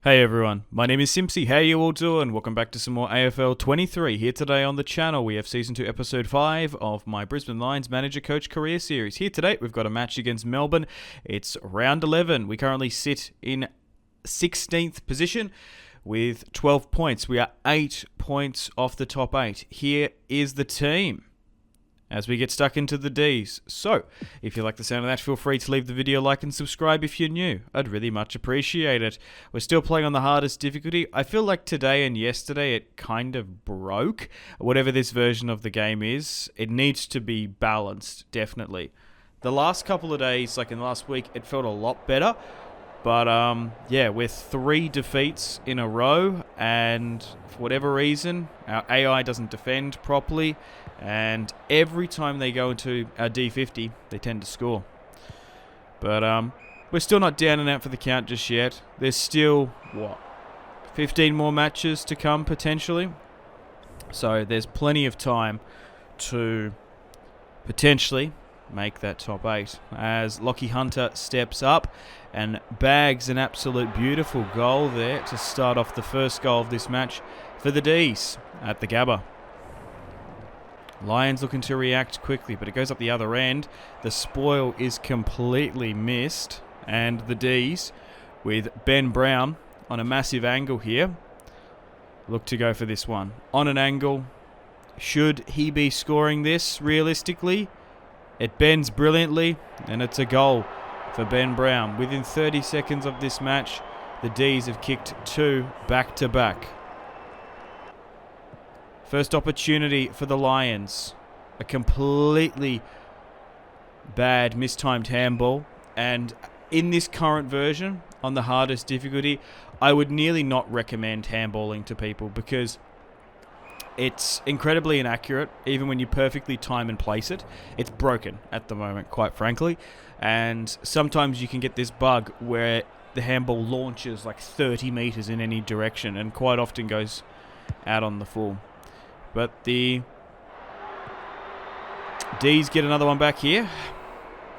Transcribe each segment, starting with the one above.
Hey everyone, my name is Simpzy. How you all doing? Welcome back to some more AFL 23. Here today on the channel, we have Season 2, Episode 5 of my Brisbane Lions Manager Coach Career Series. Here today, we've got a match against Melbourne. It's round 11. We currently sit in 16th position with 12 points. We are 8 points off the top 8. Here is the team as we get stuck into the Ds. So, if you like the sound of that, feel free to leave the video a like and subscribe if you're new. I'd really much appreciate it. We're still playing on the hardest difficulty. I feel like today and yesterday it kind of broke. Whatever this version of the game is, it needs to be balanced, definitely. The last couple of days, like in the last week, it felt a lot better. But, yeah, we're 3 defeats in a row, and for whatever reason, our AI doesn't defend properly, and every time they go into our D50, they tend to score. But, we're still not down and out for the count just yet. There's still, 15 more matches to come, potentially. So, there's plenty of time to potentially make that top 8 as Lockie Hunter steps up and bags an absolute beautiful goal there to start off the first goal of this match for the Ds at the Gabba. Lions looking to react quickly, but it goes up the other end. The spoil is completely missed, and the Ds, with Ben Brown on a massive angle here, look to go for this one. On an angle, should he be scoring this realistically? It bends brilliantly, and it's a goal for Ben Brown. Within 30 seconds of this match, the Ds have kicked 2 back-to-back. First opportunity for the Lions. A completely bad mistimed handball. And in this current version, on the hardest difficulty, I would nearly not recommend handballing to people because it's incredibly inaccurate, even when you perfectly time and place it. It's broken at the moment, quite frankly. And sometimes you can get this bug where the handball launches like 30 metres in any direction and quite often goes out on the full. But the Ds get another one back here.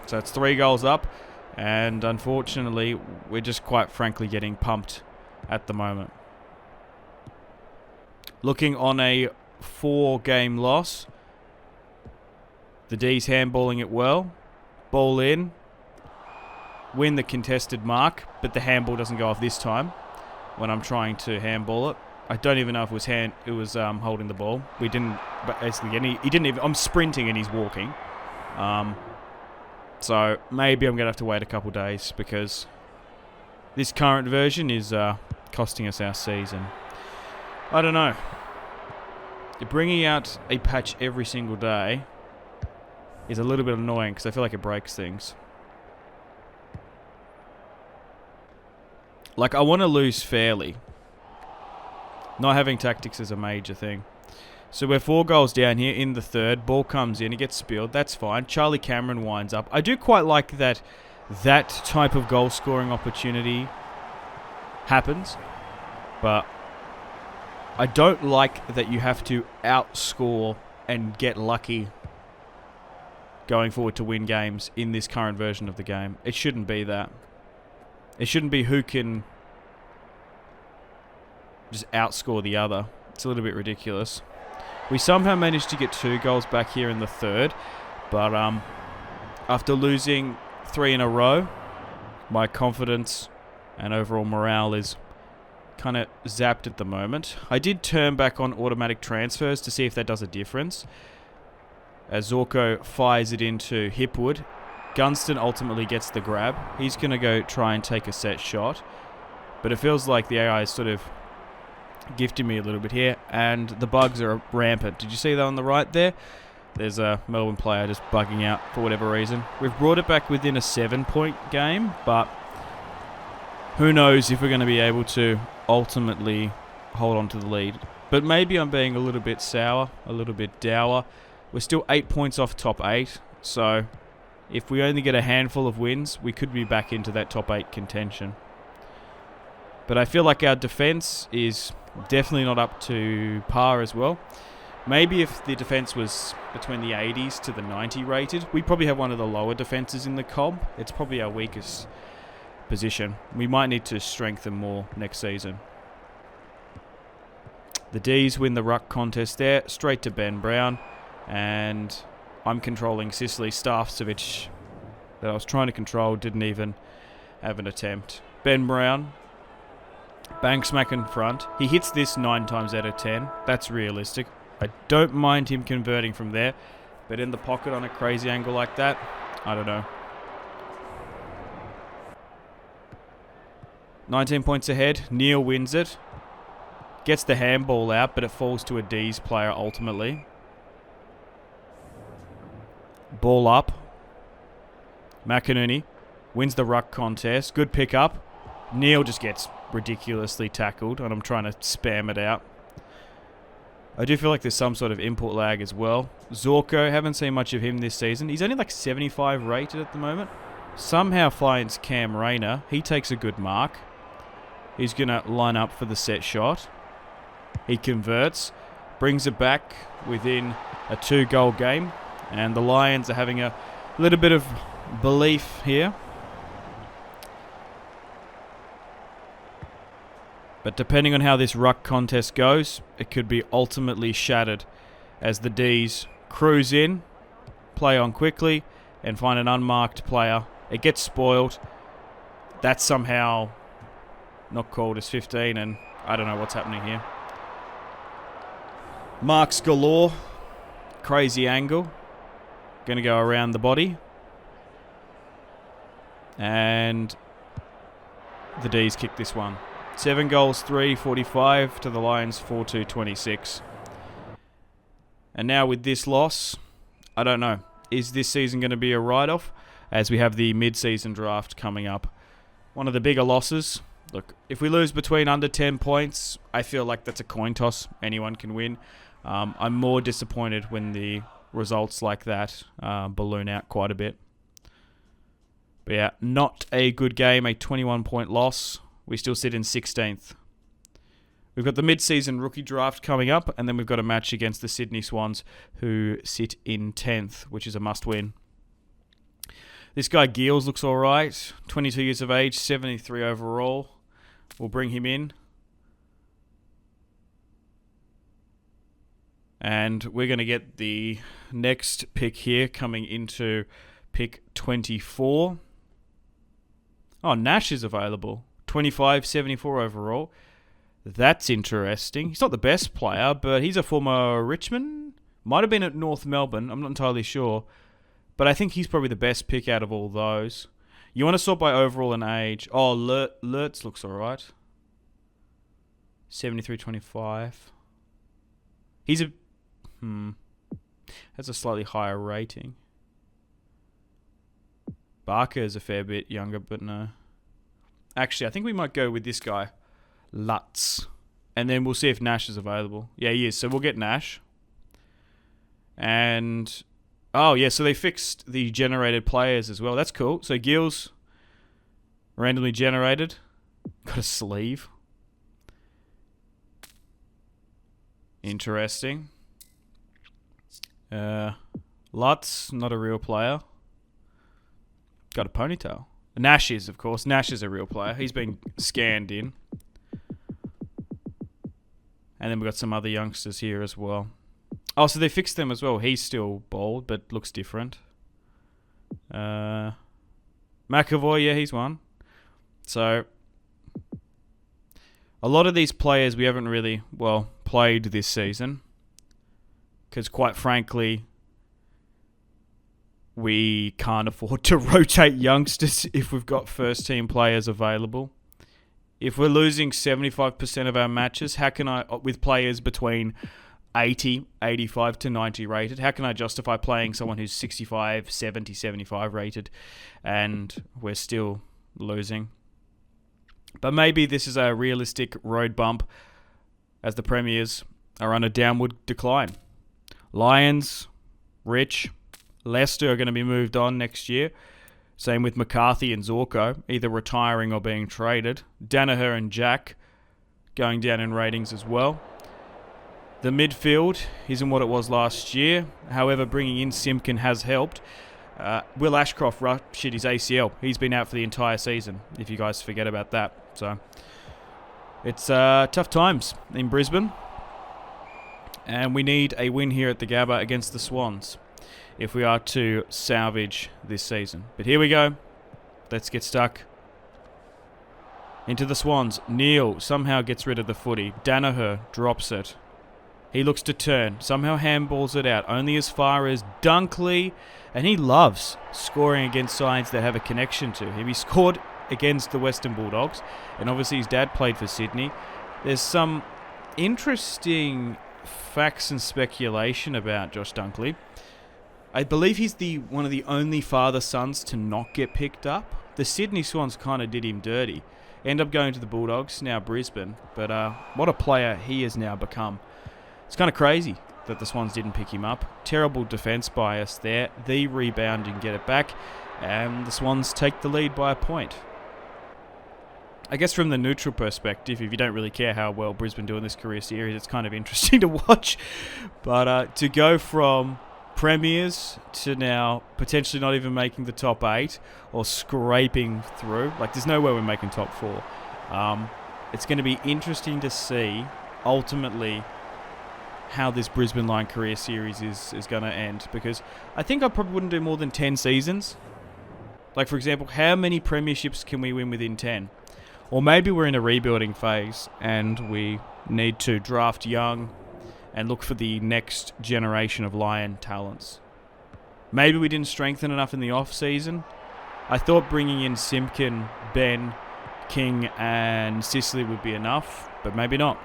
So it's 3 goals up. And unfortunately, we're just quite frankly getting pumped at the moment. Looking on a 4-game loss. The D's handballing it well. Ball in. Win the contested mark, but the handball doesn't go off this time when I'm trying to handball it. I don't even know if it was holding the ball. We didn't basically he didn't even. I'm sprinting and he's walking. So maybe I'm gonna have to wait a couple days because this current version is costing us our season. I don't know. Bringing out a patch every single day is a little bit annoying because I feel like it breaks things. Like, I want to lose fairly. Not having tactics is a major thing. So we're 4 goals down here in the third. Ball comes in. It gets spilled. That's fine. Charlie Cameron winds up. I do quite like that type of goal-scoring opportunity happens. But I don't like that you have to outscore and get lucky going forward to win games in this current version of the game. It shouldn't be that. It shouldn't be who can just outscore the other. It's a little bit ridiculous. We somehow managed to get 2 goals back here in the third, but after losing 3 in a row, my confidence and overall morale is kind of zapped at the moment. I did turn back on automatic transfers to see if that does a difference. As Zorko fires it into Hipwood, Gunston ultimately gets the grab. He's going to go try and take a set shot, but it feels like the AI is sort of gifting me a little bit here, and the bugs are rampant. Did you see that on the right there? There's a Melbourne player just bugging out for whatever reason. We've brought it back within a 7-point game, but who knows if we're going to be able to ultimately hold on to the lead. But maybe I'm being a little bit sour, a little bit dour. We're still 8 points off top 8, so if we only get a handful of wins, we could be back into that top 8 contention. But I feel like our defence is definitely not up to par as well. Maybe if the defence was between the 80s to the 90 rated, we probably have one of the lower defences in the comp. It's probably our weakest position. We might need to strengthen more next season. The D's win the ruck contest there, straight to Ben Brown, and I'm controlling Sicily. Starcevic that I was trying to control didn't even have an attempt. Ben Brown, bang smack in front. He hits this 9 times out of 10. That's realistic. I don't mind him converting from there, but in the pocket on a crazy angle like that, I don't know. 19 points ahead. Neil wins it. Gets the handball out, but it falls to a D's player ultimately. Ball up. McInerney wins the ruck contest. Good pickup. Neil just gets ridiculously tackled, and I'm trying to spam it out. I do feel like there's some sort of input lag as well. Zorko, haven't seen much of him this season. He's only like 75 rated at the moment. Somehow finds Cam Rayner. He takes a good mark. He's going to line up for the set shot. He converts. Brings it back within a 2-goal game. And the Lions are having a little bit of belief here. But depending on how this ruck contest goes, it could be ultimately shattered as the D's cruise in, play on quickly, and find an unmarked player. It gets spoiled. That's somehow not called as 15, and I don't know what's happening here. Marks galore. Crazy angle. Going to go around the body. And the D's kick this one. 7 goals, 3-45 to the Lions, 4-2-26. And now with this loss, I don't know. Is this season going to be a write-off? As we have the mid-season draft coming up. One of the bigger losses. Look, if we lose between under 10 points, I feel like that's a coin toss. Anyone can win. I'm more disappointed when the results like that balloon out quite a bit. But yeah, not a good game. A 21-point loss. We still sit in 16th. We've got the mid-season rookie draft coming up, and then we've got a match against the Sydney Swans, who sit in 10th, which is a must-win. This guy, Giels, looks all right. 22 years of age, 73 overall. We'll bring him in. And we're going to get the next pick here coming into pick 24. Oh, Nash is available. 25, 74 overall. That's interesting. He's not the best player, but he's a former Richmond. Might have been at North Melbourne. I'm not entirely sure. But I think he's probably the best pick out of all those. You want to sort by overall and age. Oh, Lertz looks alright. 73-25. He's a... Has a slightly higher rating. Barker is a fair bit younger, but no. Actually, I think we might go with this guy, Lutz. And then we'll see if Nash is available. Yeah, he is. So we'll get Nash. And... oh, yeah, so they fixed the generated players as well. That's cool. So Gills, randomly generated. Got a sleeve. Interesting. Lutz, not a real player. Got a ponytail. Nash is, of course. Nash is a real player. He's been scanned in. And then we've got some other youngsters here as well. Oh, so they fixed them as well. He's still bald, but looks different. McAvoy, yeah, he's one. So, a lot of these players we haven't really, played this season. Because quite frankly, we can't afford to rotate youngsters if we've got first team players available. If we're losing 75% of our matches, how can I, with players between 80, 85 to 90 rated, how can I justify playing someone who's 65, 70, 75 rated and we're still losing? But maybe this is a realistic road bump as the Premiers are on a downward decline. Lions, Rich, Leicester are going to be moved on next year. Same with McCarthy and Zorko, either retiring or being traded. Danaher and Jack going down in ratings as well. The midfield isn't what it was last year. However, bringing in Simpkin has helped. Will Ashcroft ruptured his ACL. He's been out for the entire season, if you guys forget about that. So it's tough times in Brisbane. And we need a win here at the Gabba against the Swans if we are to salvage this season. But here we go. Let's get stuck into the Swans. Neil somehow gets rid of the footy. Danaher drops it. He looks to turn. Somehow handballs it out. Only as far as Dunkley. And he loves scoring against sides that have a connection to him. He scored against the Western Bulldogs. And obviously his dad played for Sydney. There's some interesting facts and speculation about Josh Dunkley. I believe he's one of the only father-sons to not get picked up. The Sydney Swans kind of did him dirty. End up going to the Bulldogs, now Brisbane. But what a player he has now become. It's kind of crazy that the Swans didn't pick him up. Terrible defence by us there. The rebound and get it back. And the Swans take the lead by a point. I guess from the neutral perspective, if you don't really care how well Brisbane do in this career series, it's kind of interesting to watch. But to go from premiers to now potentially not even making the top 8 or scraping through, like there's no way we're making top 4. It's going to be interesting to see ultimately how this Brisbane Lion career series is going to end, because I think I probably wouldn't do more than 10 seasons. Like, for example, how many premierships can we win within 10? Or maybe we're in a rebuilding phase and we need to draft young and look for the next generation of Lion talents. Maybe we didn't strengthen enough in the off-season. I thought bringing in Simpkin, Ben, King and Sicily would be enough, but maybe not.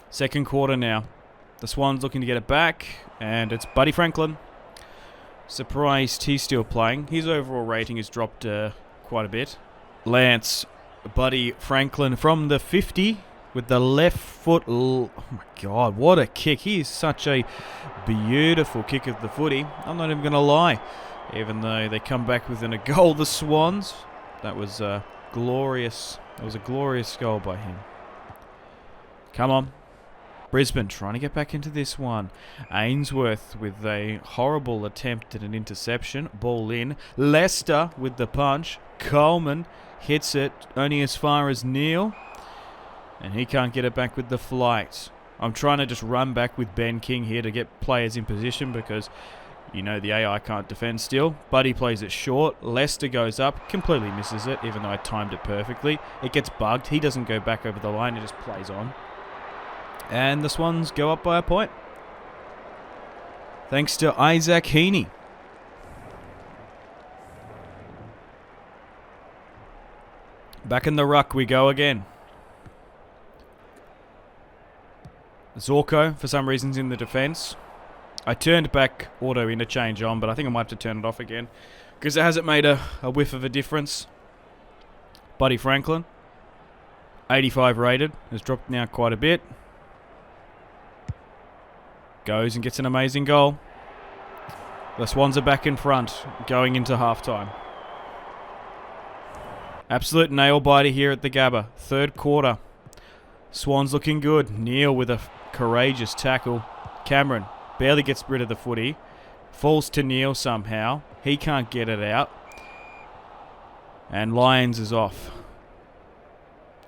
Second quarter now. The Swans looking to get it back, and it's Buddy Franklin. Surprised he's still playing. His overall rating has dropped quite a bit. Lance, Buddy Franklin from the 50 with the left foot. Oh my God, what a kick. He is such a beautiful kick of the footy. I'm not even going to lie. Even though they come back within a goal, the Swans. That was glorious. That was a glorious goal by him. Come on. Brisbane trying to get back into this one. Ainsworth with a horrible attempt at an interception. Ball in. Lester with the punch. Coleman hits it only as far as Neil. And he can't get it back with the flight. I'm trying to just run back with Ben King here to get players in position because, you know, the AI can't defend still. Buddy plays it short. Lester goes up. Completely misses it, even though I timed it perfectly. It gets bugged. He doesn't go back over the line. He just plays on. And the Swans go up by a point. Thanks to Isaac Heaney. Back in the ruck we go again. Zorko, for some reasons, in the defence. I turned back auto interchange on, but I think I might have to turn it off again because it hasn't made a whiff of a difference. Buddy Franklin, 85 rated, has dropped now quite a bit. Goes and gets an amazing goal. The Swans are back in front, going into halftime. Absolute nail-biter here at the Gabba. Third quarter. Swans looking good. Neil with a courageous tackle. Cameron barely gets rid of the footy. Falls to Neil somehow. He can't get it out. And Lions is off.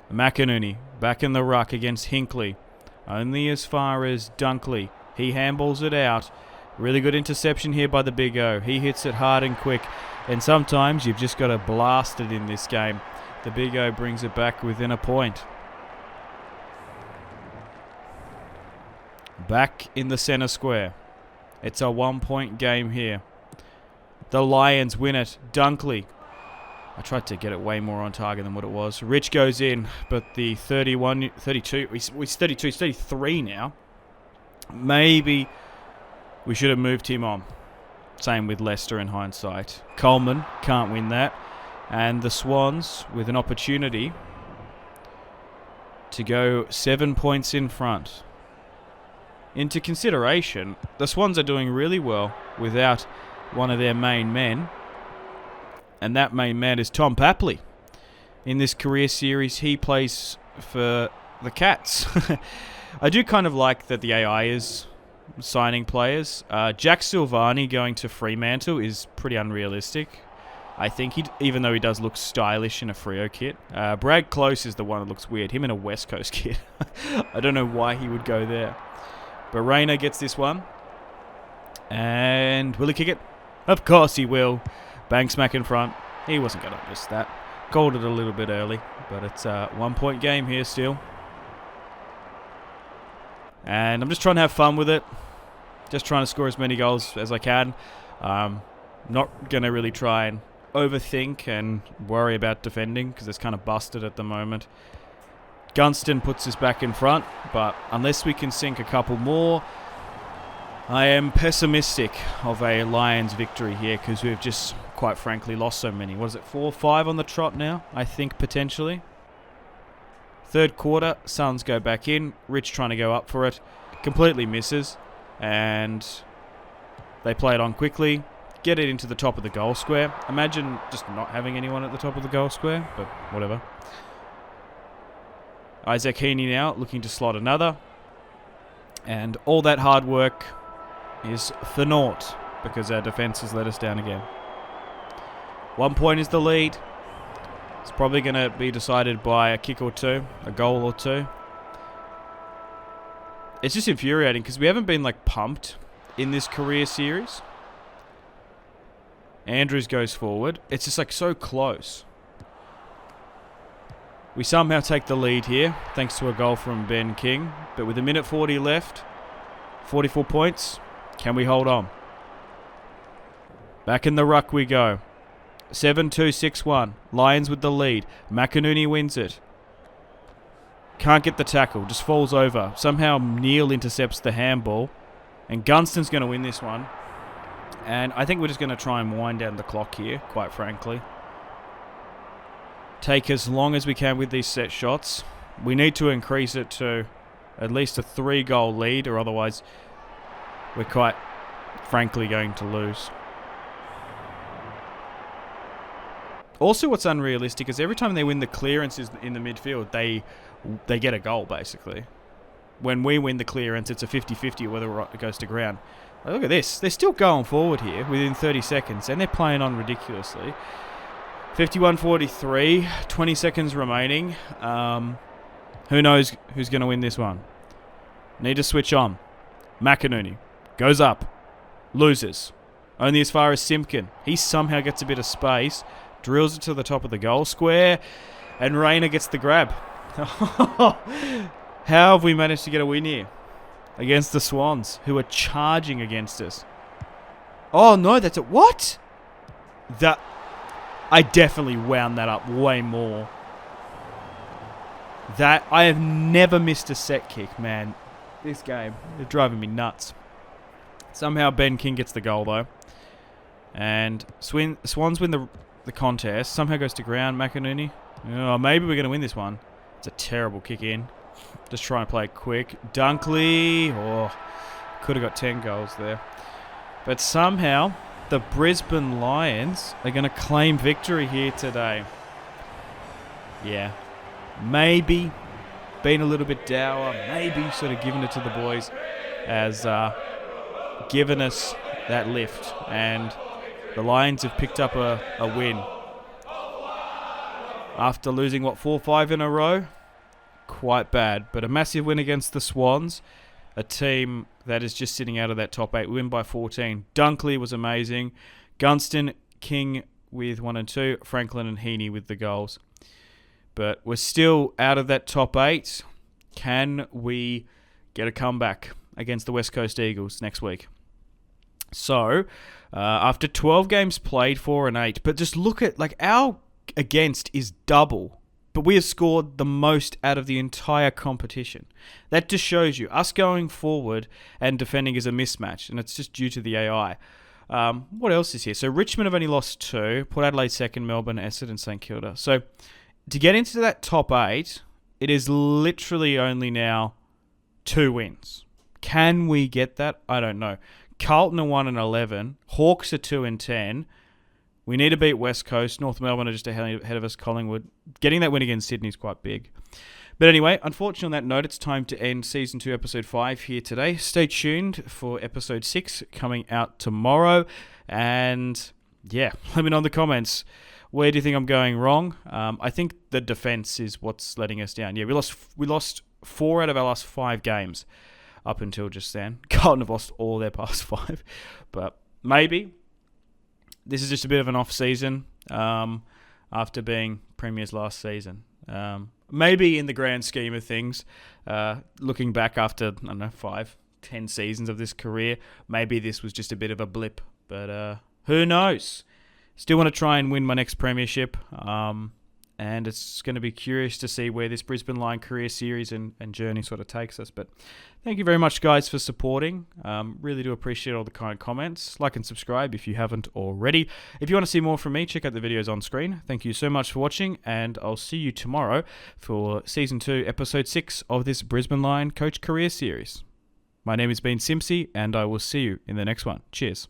McInerney back in the ruck against Hinkley. Only as far as Dunkley. He handballs it out. Really good interception here by the Big O. He hits it hard and quick. And sometimes you've just got to blast it in this game. The Big O brings it back within a point. Back in the centre square. It's a 1-point game here. The Lions win it. Dunkley. I tried to get it way more on target than what it was. Rich goes in, but the 32, it's 33 now. Maybe we should have moved him on. Same with Leicester in hindsight. Coleman can't win that. And the Swans with an opportunity to go 7 points in front. Into consideration, the Swans are doing really well without one of their main men. And that main man is Tom Papley. In this career series, he plays for the Cats. I do kind of like that the AI is signing players. Jack Silvani going to Fremantle is pretty unrealistic. I think even though he does look stylish in a Freo kit. Brad Close is the one that looks weird. Him in a West Coast kit. I don't know why he would go there. But Rayner gets this one. And will he kick it? Of course he will. Bang smack in front. He wasn't going to miss that. Called it a little bit early. But it's a 1 point game here still. And I'm just trying to have fun with it. Just trying to score as many goals as I can. Not going to really try and overthink and worry about defending because it's kind of busted at the moment. Gunston puts us back in front, but unless we can sink a couple more, I am pessimistic of a Lions victory here because we've just, quite frankly, lost so many. What is it, 4 or 5 on the trot now? I think potentially. Third quarter, Suns go back in. Rich trying to go up for it. Completely misses. And they play it on quickly. Get it into the top of the goal square. Imagine just not having anyone at the top of the goal square, but whatever. Isaac Heaney now looking to slot another. And all that hard work is for naught because our defence has let us down again. 1 point is the lead. It's probably going to be decided by a kick or two, a goal or two. It's just infuriating because we haven't been like pumped in this career series. Andrews goes forward. It's just like so close. We somehow take the lead here thanks to a goal from Ben King. But with a minute 40 left, 44 points, can we hold on? Back in the ruck we go. 7-2-6-1. Lions with the lead. McInerney wins it. Can't get the tackle. Just falls over. Somehow Neil intercepts the handball. And Gunston's going to win this one. And I think we're just going to try and wind down the clock here, quite frankly. Take as long as we can with these set shots. We need to increase it to at least a 3-goal lead, or otherwise we're quite frankly going to lose. Also, what's unrealistic is every time they win the clearances in the midfield, they get a goal, basically. When we win the clearance, it's a 50-50 whether it goes to ground. Look at this. They're still going forward here within 30 seconds, and they're playing on ridiculously. 51-43, 20 seconds remaining. Who knows who's going to win this one? Need to switch on. McInerney goes up, loses. Only as far as Simpkin. He somehow gets a bit of space, drills it to the top of the goal square, and Rayner gets the grab. How have we managed to get a win here? Against the Swans, who are charging against us. Oh, no, that's it. What? I definitely wound that up way more. I have never missed a set kick, man. This game is driving me nuts. Somehow Ben King gets the goal, though. And Swans win the contest. Somehow goes to ground, McInerney. Oh, maybe we're going to win this one. It's a terrible kick in. Just try and play it quick. Dunkley. Oh, could have got 10 goals there. But somehow, the Brisbane Lions are going to claim victory here today. Yeah. Maybe been a little bit dour. Maybe sort of giving it to the boys as given us that lift. And the Lions have picked up a win. After losing, 4-5 in a row? Quite bad, but a massive win against the Swans, a team that is just sitting out of that top 8. We win by 14. Dunkley was amazing. Gunston, King with 1 and 2. Franklin and Heaney with the goals. But we're still out of that top 8. Can we get a comeback against the West Coast Eagles next week? So, after 12 games played, 4 and 8. But just look at, our against is double. But we have scored the most out of the entire competition. That just shows you, us going forward and defending is a mismatch, and it's just due to the AI. What else is here? So Richmond have only lost 2, Port Adelaide second, Melbourne, Essendon, St Kilda. So to get into that top 8, it is literally only now 2 wins. Can we get that? I don't know. Carlton are 1 and 11, Hawks are 2 and 10, We need to beat West Coast. North Melbourne are just ahead of us. Collingwood. Getting that win against Sydney is quite big. But anyway, unfortunately on that note, it's time to end Season 2, Episode 5 here today. Stay tuned for Episode 6 coming out tomorrow. And yeah, let me know in the comments. Where do you think I'm going wrong? I think the defense is what's letting us down. Yeah, we lost 4 out of our last 5 games up until just then. Carlton have lost all their past 5. But maybe this is just a bit of an off season after being Premiers last season. Maybe in the grand scheme of things, looking back after, 5-10 seasons of this career, maybe this was just a bit of a blip. But who knows? Still want to try and win my next premiership. And it's going to be curious to see where this Brisbane Lion career series and journey sort of takes us. But thank you very much, guys, for supporting. Really do appreciate all the kind comments. Like and subscribe if you haven't already. If you want to see more from me, check out the videos on screen. Thank you so much for watching, and I'll see you tomorrow for Season 2, Episode 6 of this Brisbane Lion Coach Career Series. My name has been Simpzy, and I will see you in the next one. Cheers.